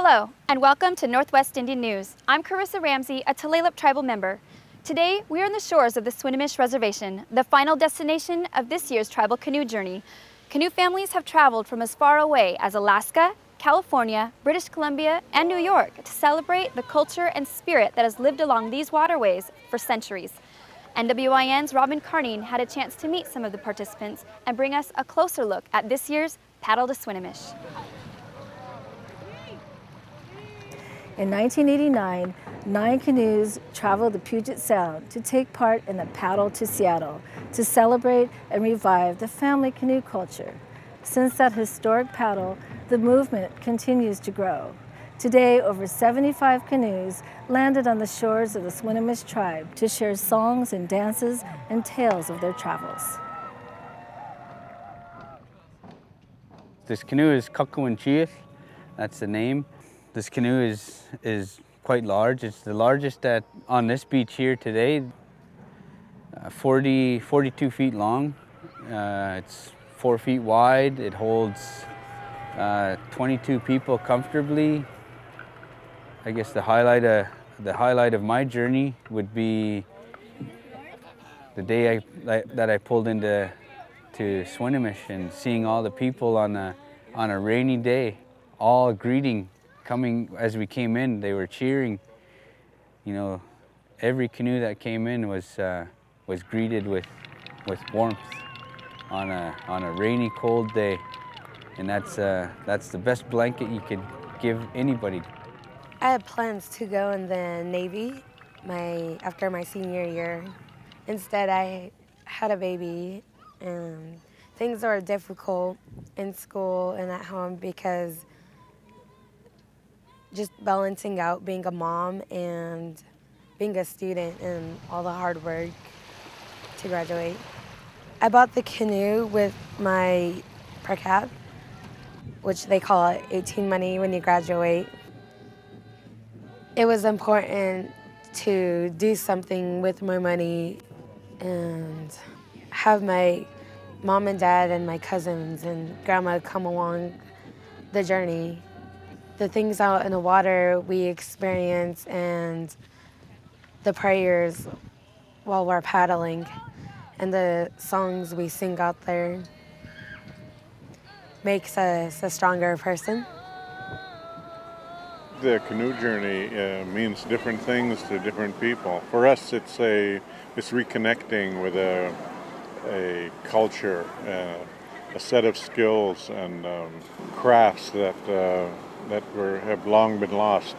Hello, and welcome to Northwest Indian News. I'm Carissa Ramsey, a Tulalip tribal member. Today, we are on the shores of the Swinomish Reservation, the final destination of this year's tribal canoe journey. Canoe families have traveled from as far away as Alaska, California, British Columbia, and New York to celebrate the culture and spirit that has lived along these waterways for centuries. NWIN's Robin Carnine had a chance to meet some of the participants and bring us a closer look at this year's Paddle to Swinomish. In 1989, 9 canoes traveled the Puget Sound to take part in the Paddle to Seattle to celebrate and revive the family canoe culture. Since that historic paddle, the movement continues to grow. Today, over 75 canoes landed on the shores of the Swinomish tribe to share songs and dances and tales of their travels. This canoe is Kakawinchiath, that's the name. This canoe is quite large. It's the largest on this beach here today, 42 feet long. It's 4 feet wide. It holds 22 people comfortably. I guess the highlight of my journey would be the day that I pulled into Swinomish and seeing all the people on a rainy day, all greeting. Coming as we came in, they were cheering. You know, every canoe that came in was greeted with warmth on a rainy, cold day, and that's the best blanket you could give anybody. I had plans to go in the Navy after my senior year. Instead, I had a baby, and things were difficult in school and at home because just balancing out being a mom and being a student and all the hard work to graduate. I bought the canoe with my per cap, which they call it 18 money when you graduate. It was important to do something with my money and have my mom and dad and my cousins and grandma come along the journey. The things out in the water we experience and the prayers while we're paddling and the songs we sing out there makes us a stronger person. The canoe journey means different things to different people. For us, it's reconnecting with a culture, a set of skills and crafts that have long been lost.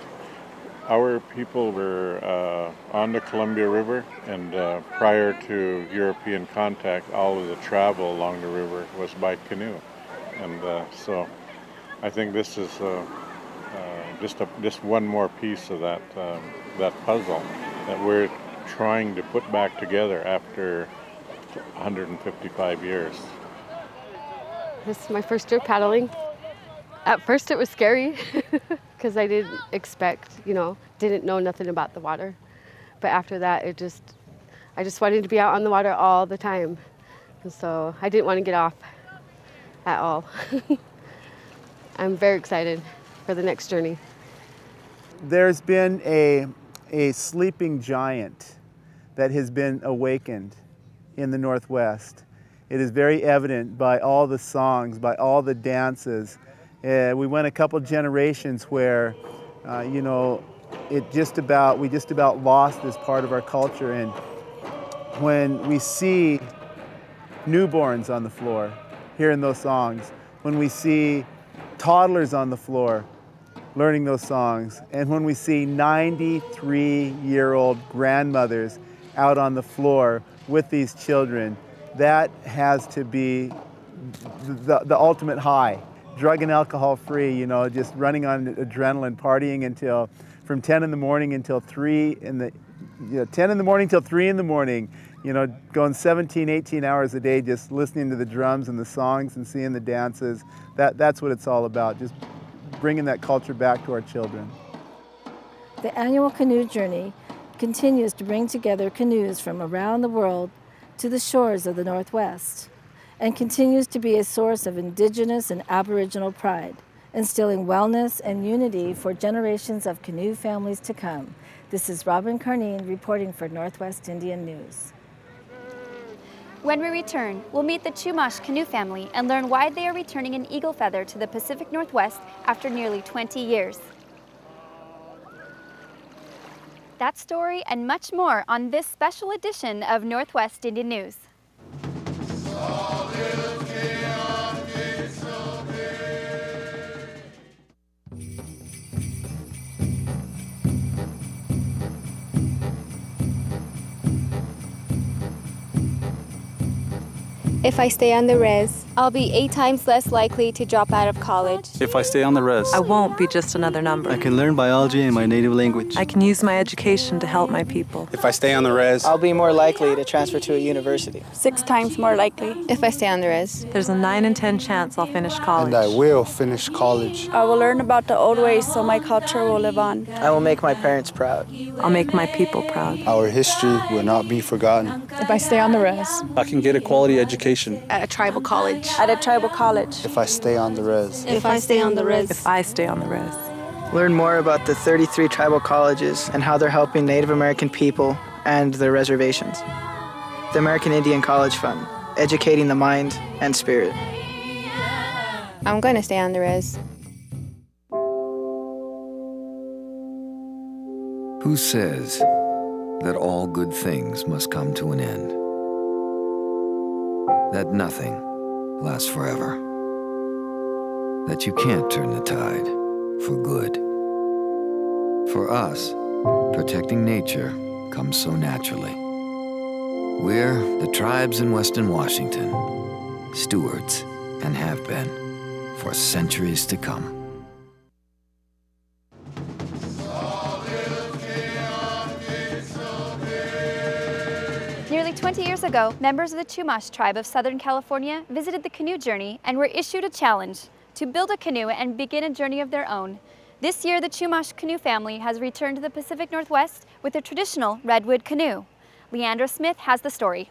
Our people were on the Columbia River, and prior to European contact, all of the travel along the river was by canoe. And so I think this is just one more piece of that puzzle that we're trying to put back together after 155 years. This is my first year paddling. At first it was scary because I didn't expect, didn't know nothing about the water. But after that, I just wanted to be out on the water all the time. And so I didn't want to get off at all. I'm very excited for the next journey. There's been a sleeping giant that has been awakened in the Northwest. It is very evident by all the songs, by all the dances. We went a couple generations where, we just about lost this part of our culture. And when we see newborns on the floor, hearing those songs, when we see toddlers on the floor, learning those songs, and when we see 93-year-old grandmothers out on the floor with these children, that has to be the ultimate high. Drug and alcohol free, just running on adrenaline, partying from 10 in the morning until 3 in the, 10 in the morning till 3 in the morning, going 17, 18 hours a day, just listening to the drums and the songs and seeing the dances. That's what it's all about, just bringing that culture back to our children. The annual canoe journey continues to bring together canoes from around the world to the shores of the Northwest, and continues to be a source of Indigenous and Aboriginal pride instilling wellness and unity for generations of canoe families to come. This is Robin Carneen reporting for Northwest Indian News. When we return, we'll meet the Chumash canoe family and learn why they are returning an eagle feather to the Pacific Northwest after nearly 20 years. That story and much more on this special edition of Northwest Indian News. If I stay on the res, I'll be 8 times less likely to drop out of college. If I stay on the res, I won't be just another number. I can learn biology in my native language. I can use my education to help my people. If I stay on the res, I'll be more likely to transfer to a university. 6 times more likely. If I stay on the res. There's a 9 in 10 chance I'll finish college. and I will finish college. I will learn about the old ways so my culture will live on. I will make my parents proud. I'll make my people proud. Our history will not be forgotten. If I stay on the res. I can get a quality education. At a tribal college. At a tribal college. If I stay on the res. If I stay on the res. If I stay on the res. Learn more about the 33 tribal colleges and how they're helping Native American people and their reservations. The American Indian College Fund, educating the mind and spirit. I'm going to stay on the res. Who says that all good things must come to an end? That nothing lasts forever? That you can't turn the tide for good? For us, protecting nature comes so naturally. We're the tribes in Western Washington, stewards, and have been for centuries to come. Nearly 20 years ago, members of the Chumash tribe of Southern California visited the canoe journey and were issued a challenge to build a canoe and begin a journey of their own. This year, the Chumash canoe family has returned to the Pacific Northwest with a traditional redwood canoe. Leandra Smith has the story.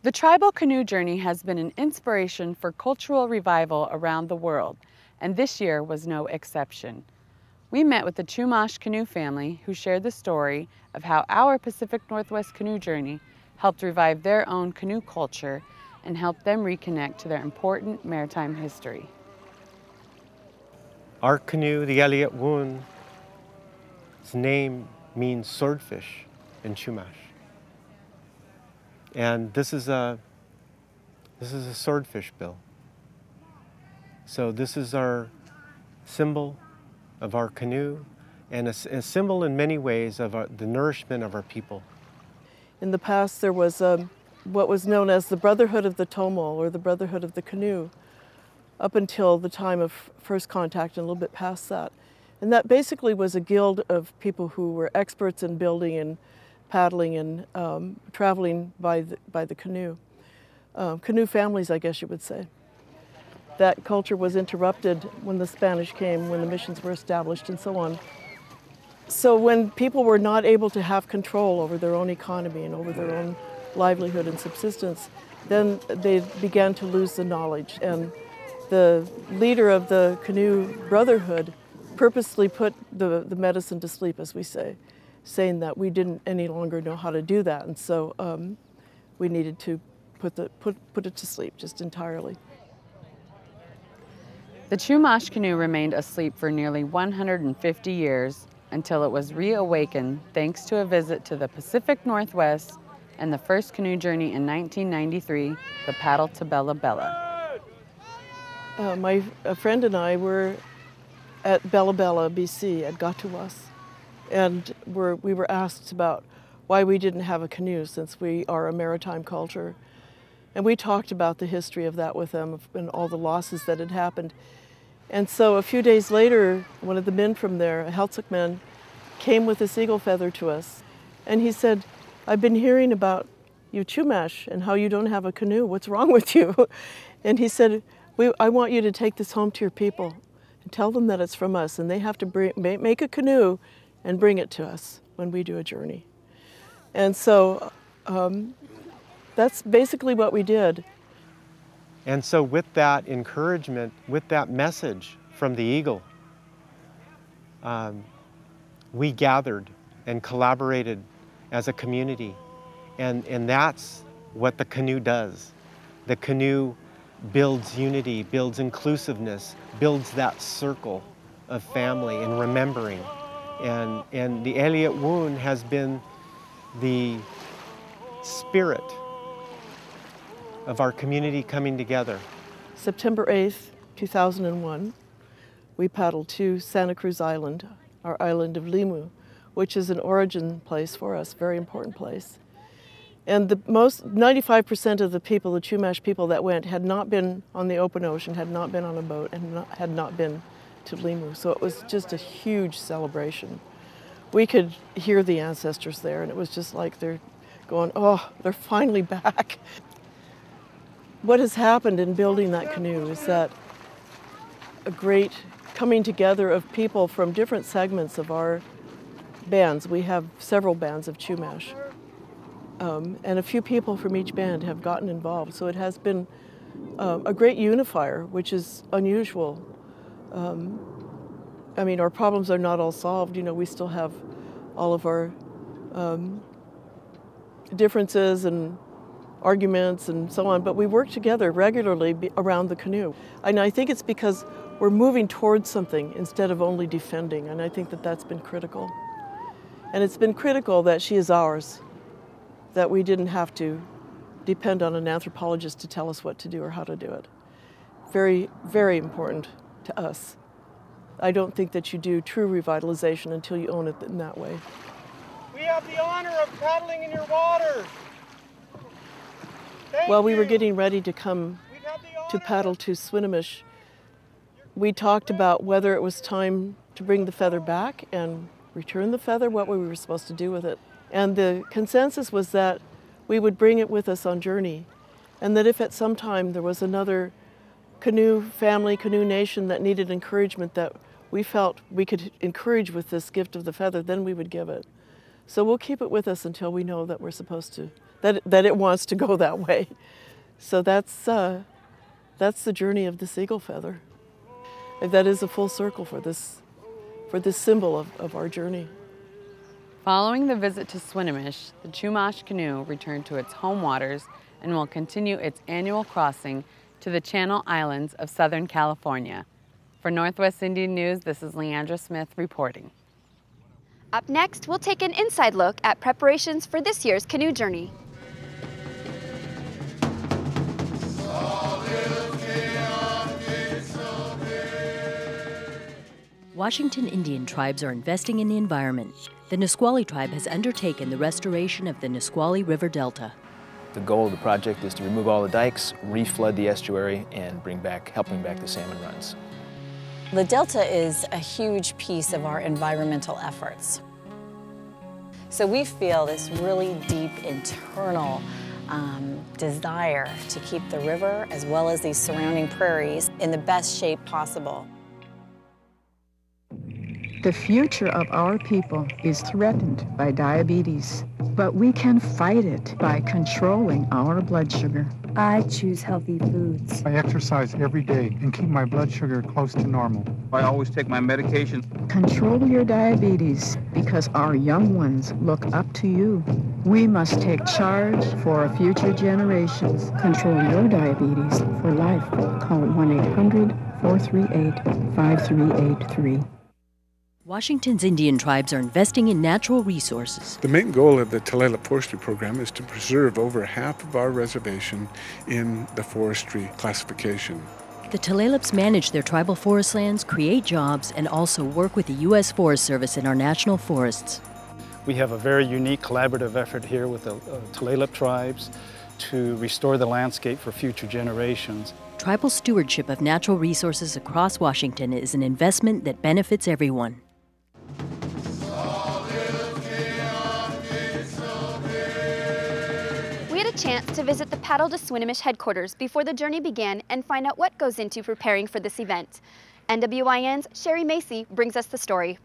The tribal canoe journey has been an inspiration for cultural revival around the world, and this year was no exception. We met with the Chumash canoe family who shared the story of how our Pacific Northwest canoe journey helped revive their own canoe culture and help them reconnect to their important maritime history. Our canoe, the Elliott Woon, its name means swordfish in Chumash. And this is a swordfish bill. So this is our symbol of our canoe, and a symbol in many ways of the nourishment of our people. In the past, there was what was known as the Brotherhood of the Tomol, or the Brotherhood of the Canoe, up until the time of first contact and a little bit past that. And that basically was a guild of people who were experts in building and paddling and traveling by the canoe. Canoe families, I guess you would say. That culture was interrupted when the Spanish came, when the missions were established, and so on. So when people were not able to have control over their own economy and over their own livelihood and subsistence, then they began to lose the knowledge. And the leader of the Canoe Brotherhood purposely put the medicine to sleep, as we say, saying that we didn't any longer know how to do that. And so we needed to put it to sleep just entirely. The Chumash canoe remained asleep for nearly 150 years until it was reawakened thanks to a visit to the Pacific Northwest and the first canoe journey in 1993, the paddle to Bella Bella. A friend and I were at Bella Bella, BC, at Gatuwas, and we were asked about why we didn't have a canoe since we are a maritime culture. And we talked about the history of that with them and all the losses that had happened. And so a few days later, one of the men from there, a Heiltsuk man, came with a seagull feather to us. And he said, "I've been hearing about you Chumash and how you don't have a canoe. What's wrong with you?" And he said, I want you to take this home to your people and tell them that it's from us, and they have to make a canoe and bring it to us when we do a journey. And so that's basically what we did. And so with that encouragement, with that message from the Eagle, we gathered and collaborated as a community. And that's what the canoe does. The canoe builds unity, builds inclusiveness, builds that circle of family and remembering. And the Elliott Wound has been the spirit of our community coming together. September 8th, 2001, we paddled to Santa Cruz Island, our island of Limu, which is an origin place for us, very important place. And the 95% of the people, the Chumash people that went, had not been on the open ocean, had not been on a boat, and had not been to Limu. So it was just a huge celebration. We could hear the ancestors there, and it was just like they're going, oh, they're finally back. What has happened in building that canoe is that a great coming together of people from different segments of our bands. We have several bands of Chumash. And a few people from each band have gotten involved. So it has been a great unifier, which is unusual. I mean, our problems are not all solved. You know, we still have all of our differences and arguments and so on, but we work together regularly around the canoe. And I think it's because we're moving towards something instead of only defending, and I think that that's been critical. And it's been critical that she is ours, that we didn't have to depend on an anthropologist to tell us what to do or how to do it. Very, very important to us. I don't think that you do true revitalization until you own it in that way. We have the honor of paddling in your water. While we were getting ready to come to paddle to Swinomish, we talked about whether it was time to bring the feather back and return the feather, what we were supposed to do with it. And the consensus was that we would bring it with us on journey, and that if at some time there was another canoe family, canoe nation that needed encouragement that we felt we could encourage with this gift of the feather, then we would give it. So we'll keep it with us until we know that we're supposed to, that it wants to go that way. So that's the journey of this eagle feather. And that is a full circle for this symbol of our journey. Following the visit to Swinomish, the Chumash canoe returned to its home waters and will continue its annual crossing to the Channel Islands of Southern California. For Northwest Indian News, this is Leandra Smith reporting. Up next, we'll take an inside look at preparations for this year's canoe journey. Washington Indian tribes are investing in the environment. The Nisqually tribe has undertaken the restoration of the Nisqually River Delta. The goal of the project is to remove all the dikes, reflood the estuary, and helping back the salmon runs. The Delta is a huge piece of our environmental efforts. So we feel this really deep internal desire to keep the river as well as these surrounding prairies in the best shape possible. The future of our people is threatened by diabetes, but we can fight it by controlling our blood sugar. I choose healthy foods. I exercise every day and keep my blood sugar close to normal. I always take my medication. Control your diabetes because our young ones look up to you. We must take charge for future generations. Control your diabetes for life. Call 1-800-438-5383. Washington's Indian tribes are investing in natural resources. The main goal of the Tulalip Forestry Program is to preserve over half of our reservation in the forestry classification. The Tulalips manage their tribal forest lands, create jobs, and also work with the U.S. Forest Service in our national forests. We have a very unique collaborative effort here with the Tulalip tribes to restore the landscape for future generations. Tribal stewardship of natural resources across Washington is an investment that benefits everyone. We had a chance to visit the Paddle to Swinomish headquarters before the journey began and find out what goes into preparing for this event. NWIN's Sherry Macy brings us the story.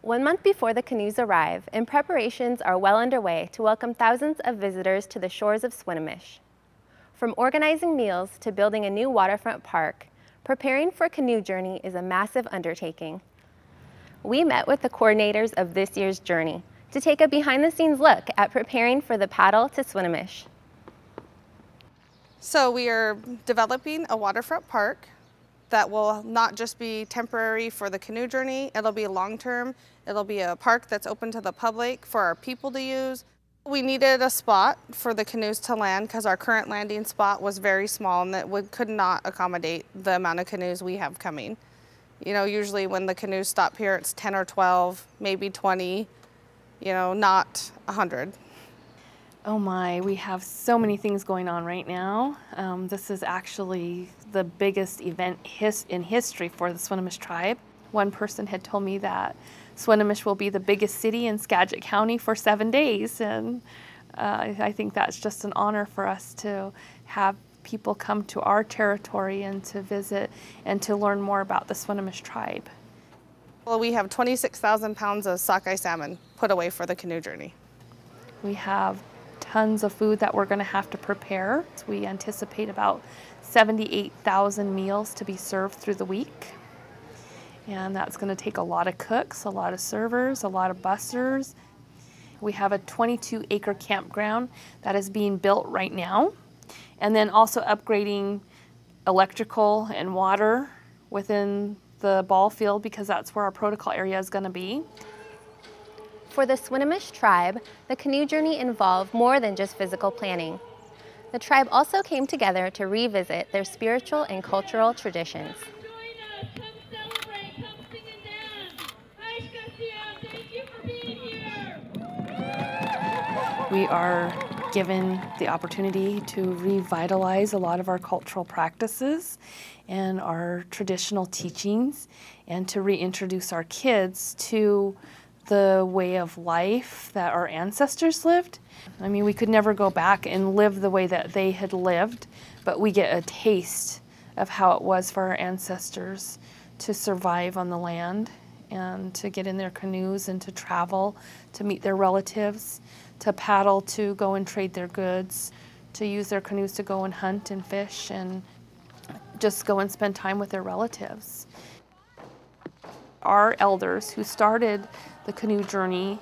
1 month before the canoes arrive, and preparations are well underway to welcome thousands of visitors to the shores of Swinomish. From organizing meals to building a new waterfront park, Preparing for a canoe journey is a massive undertaking. We met with the coordinators of this year's journey to take a behind-the-scenes look at preparing for the paddle to Swinomish. So we are developing a waterfront park that will not just be temporary for the canoe journey, it'll be long-term. It'll be a park that's open to the public for our people to use. We needed a spot for the canoes to land because our current landing spot was very small and that could not accommodate the amount of canoes we have coming. You know, usually when the canoes stop here, it's 10 or 12, maybe 20, you know, not 100. Oh my, we have so many things going on right now. This is actually the biggest event in history for the Swinomish tribe. One person had told me that Swinomish will be the biggest city in Skagit County for 7 days, and I think that's just an honor for us to have people come to our territory and to visit and to learn more about the Swinomish tribe. Well, we have 26,000 pounds of sockeye salmon put away for the canoe journey. We have tons of food that we're going to have to prepare. We anticipate about 78,000 meals to be served through the week. And that's going to take a lot of cooks, a lot of servers, a lot of bussers. We have a 22-acre campground that is being built right now. And then also upgrading electrical and water within the ball field because that's where our protocol area is going to be. For the Swinomish tribe, the canoe journey involved more than just physical planning. The tribe also came together to revisit their spiritual and cultural traditions. We are given the opportunity to revitalize a lot of our cultural practices and our traditional teachings and to reintroduce our kids to the way of life that our ancestors lived. I mean, we could never go back and live the way that they had lived, but we get a taste of how it was for our ancestors to survive on the land and to get in their canoes and to travel, to meet their relatives, to paddle, to go and trade their goods, to use their canoes to go and hunt and fish and just go and spend time with their relatives. Our elders who started the canoe journey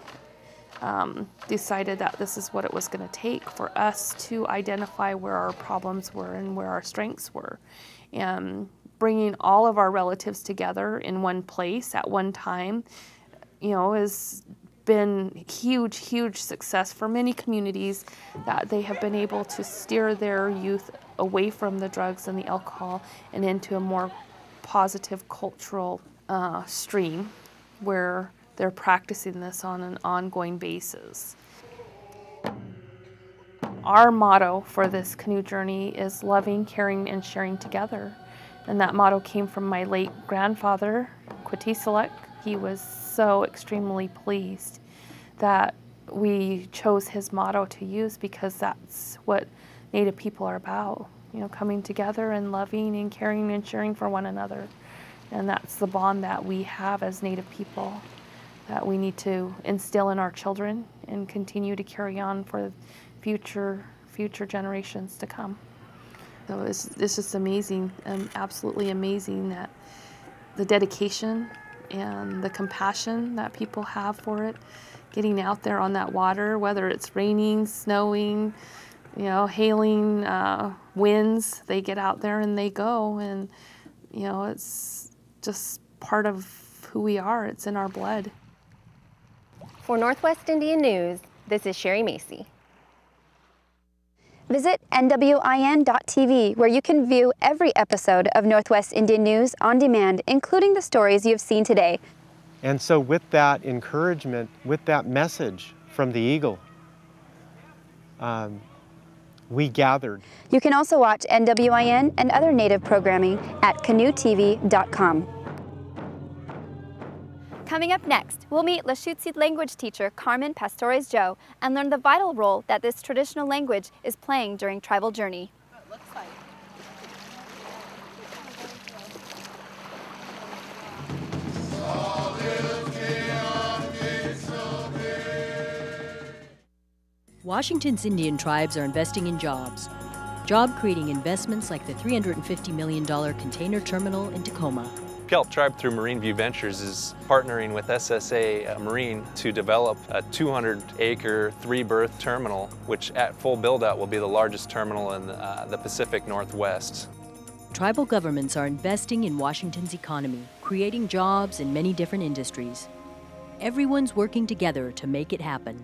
decided that this is what it was going to take for us to identify where our problems were and where our strengths were. And bringing all of our relatives together in one place at one time, you know, has been huge, huge success for many communities that they have been able to steer their youth away from the drugs and the alcohol and into a more positive cultural stream where they're practicing this on an ongoing basis. Our motto for this canoe journey is loving, caring, and sharing together. And that motto came from my late grandfather, Quitisaluk. He was so extremely pleased that we chose his motto to use because that's what Native people are about, you know, coming together and loving and caring and sharing for one another. And that's the bond that we have as Native people that we need to instill in our children and continue to carry on for future generations to come. So it's just amazing, absolutely amazing that the dedication and the compassion that people have for it, getting out there on that water, whether it's raining, snowing, you know, hailing, winds, they get out there and they go, and you know, it's just part of who we are. It's in our blood. For Northwest Indian News, this is Sherry Macy. Visit nwin.tv, where you can view every episode of Northwest Indian News on demand, including the stories you have seen today. And so with that encouragement, with that message from the Eagle, we gathered. You can also watch NWIN and other Native programming at canoetv.com. Coming up next, we'll meet Lushootseed language teacher Carmen Pastores-Joe and learn the vital role that this traditional language is playing during tribal journey. Washington's Indian tribes are investing in jobs. job-creating investments like the $350 million container terminal in Tacoma. Puyallup Tribe through Marine View Ventures is partnering with SSA Marine to develop a 200-acre, 3-berth terminal, which at full build-out will be the largest terminal in the Pacific Northwest. Tribal governments are investing in Washington's economy, creating jobs in many different industries. Everyone's working together to make it happen.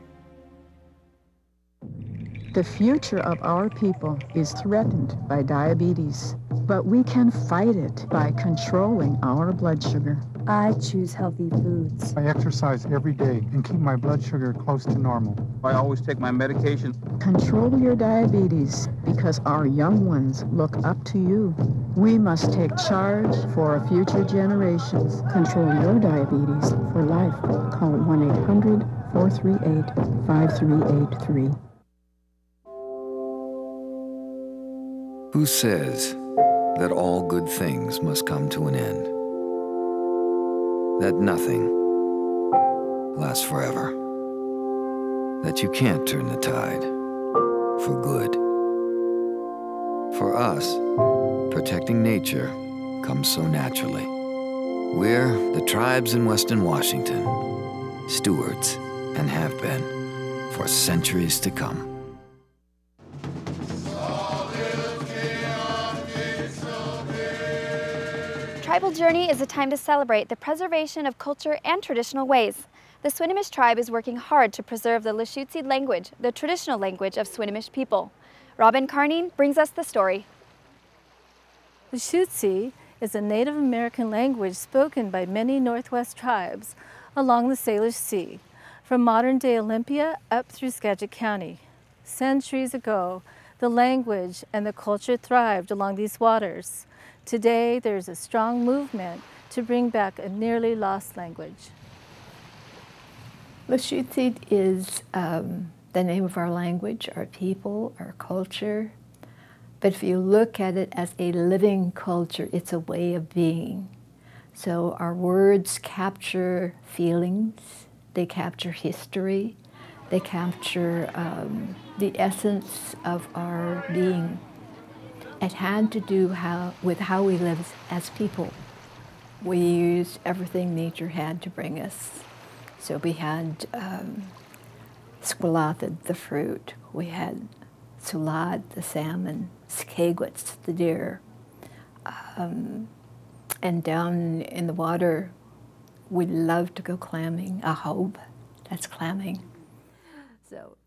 The future of our people is threatened by diabetes, but we can fight it by controlling our blood sugar. I choose healthy foods. I exercise every day and keep my blood sugar close to normal. I always take my medication. Control your diabetes because our young ones look up to you. We must take charge for future generations. Control your diabetes for life. Call 1-800-438-5383. Who says that all good things must come to an end? That nothing lasts forever? That you can't turn the tide for good? For us, protecting nature comes so naturally. We're the tribes in Western Washington, stewards, and have been for centuries to come. Tribal Journey is a time to celebrate the preservation of culture and traditional ways. The Swinomish tribe is working hard to preserve the Lushootseed language, the traditional language of Swinomish people. Robin Carney brings us the story. Lushootseed is a Native American language spoken by many Northwest tribes along the Salish Sea, from modern-day Olympia up through Skagit County. Centuries ago, the language and the culture thrived along these waters. Today, there's a strong movement to bring back a nearly lost language. Lushootseed is the name of our language, our people, our culture. But if you look at it as a living culture, it's a way of being. So our words capture feelings, they capture history, they capture the essence of our being. It had to do with how we live as people. We used everything nature had to bring us. So we had squalathid, the fruit. We had sulad, the salmon, skagwits, the deer. And down in the water, we loved to go clamming. Ahob, that's clamming. So,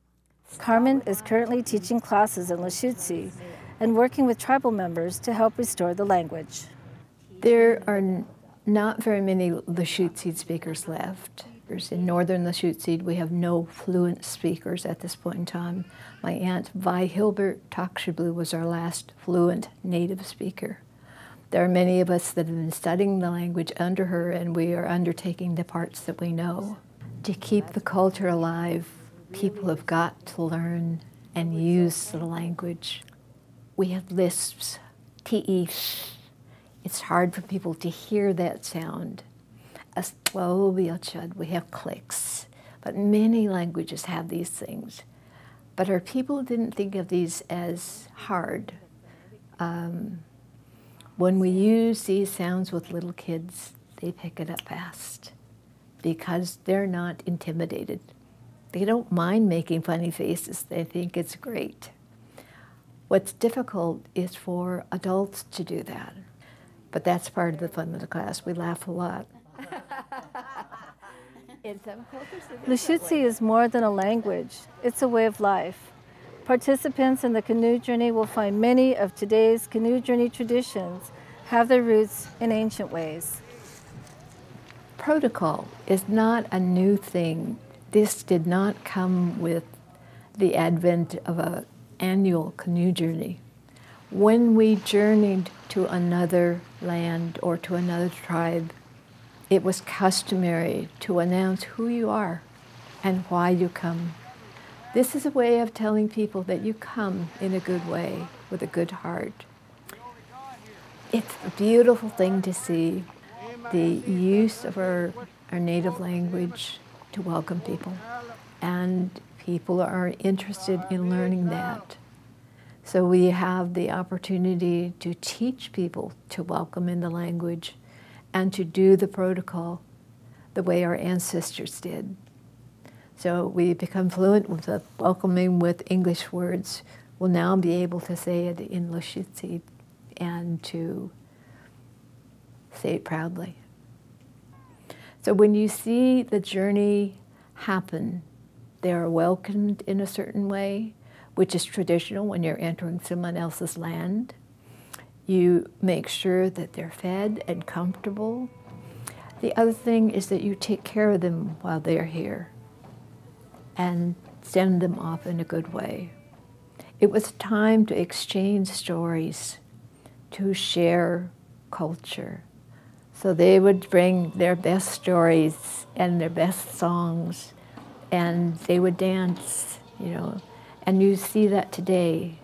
Carmen is currently teaching classes in Lushootseed and working with tribal members to help restore the language. There are not very many Lushootseed speakers left. In northern Lushootseed, we have no fluent speakers at this point in time. My aunt Vi Hilbert Takshablu was our last fluent native speaker. There are many of us that have been studying the language under her, and we are undertaking the parts that we know. To keep the culture alive, people have got to learn and use the language. We have lisps, T-E. It's hard for people to hear that sound. We have clicks, but many languages have these things. But our people didn't think of these as hard. When we use these sounds with little kids, they pick it up fast because they're not intimidated. They don't mind making funny faces. They think it's great. What's difficult is for adults to do that. But that's part of the fun of the class. We laugh a lot. Lushootseed is more than a language. It's a way of life. Participants in the canoe journey will find many of today's canoe journey traditions have their roots in ancient ways. Protocol is not a new thing. This did not come with the advent of an annual canoe journey. When we journeyed to another land or to another tribe, it was customary to announce who you are and why you come. This is a way of telling people that you come in a good way, with a good heart. It's a beautiful thing to see the use of our native language to welcome people. And people are interested in learning that. So we have the opportunity to teach people to welcome in the language and to do the protocol the way our ancestors did. So we become fluent with the welcoming with English words. We'll now be able to say it in Lushootseed and to say it proudly. So when you see the journey happen, they are welcomed in a certain way, which is traditional when you're entering someone else's land. You make sure that they're fed and comfortable. The other thing is that you take care of them while they're here and send them off in a good way. It was time to exchange stories, to share culture. So they would bring their best stories and their best songs, and they would dance, you know, and you see that today.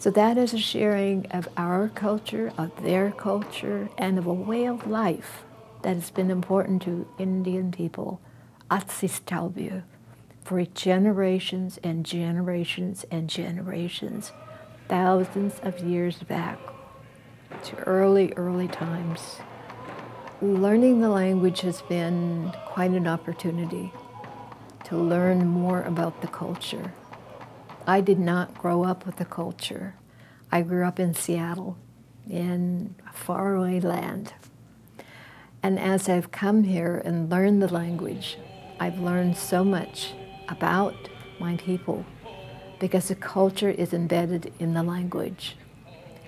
So that is a sharing of our culture, of their culture, and of a way of life that has been important to Indian people, Atsistalbia, for generations and generations and generations, thousands of years back to early, early times. Learning the language has been quite an opportunity to learn more about the culture. I did not grow up with the culture. I grew up in Seattle, in a faraway land. And as I've come here and learned the language, I've learned so much about my people because the culture is embedded in the language.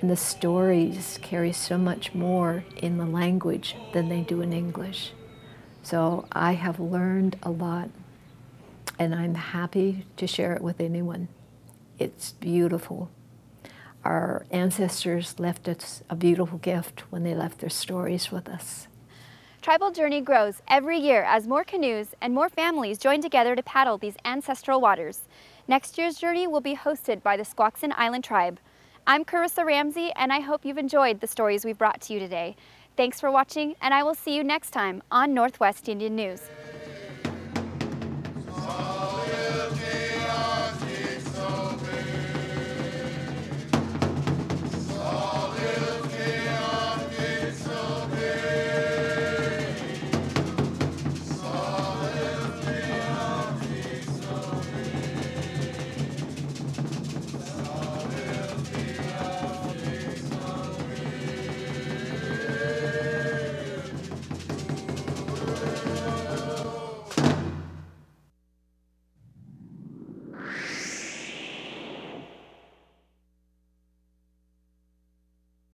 And the stories carry so much more in the language than they do in English. So I have learned a lot, and I'm happy to share it with anyone. It's beautiful. Our ancestors left us a beautiful gift when they left their stories with us. Tribal Journey grows every year as more canoes and more families join together to paddle these ancestral waters. Next year's journey will be hosted by the Squaxin Island Tribe. I'm Carissa Ramsey, and I hope you've enjoyed the stories we've brought to you today. Thanks for watching, and I will see you next time on Northwest Indian News.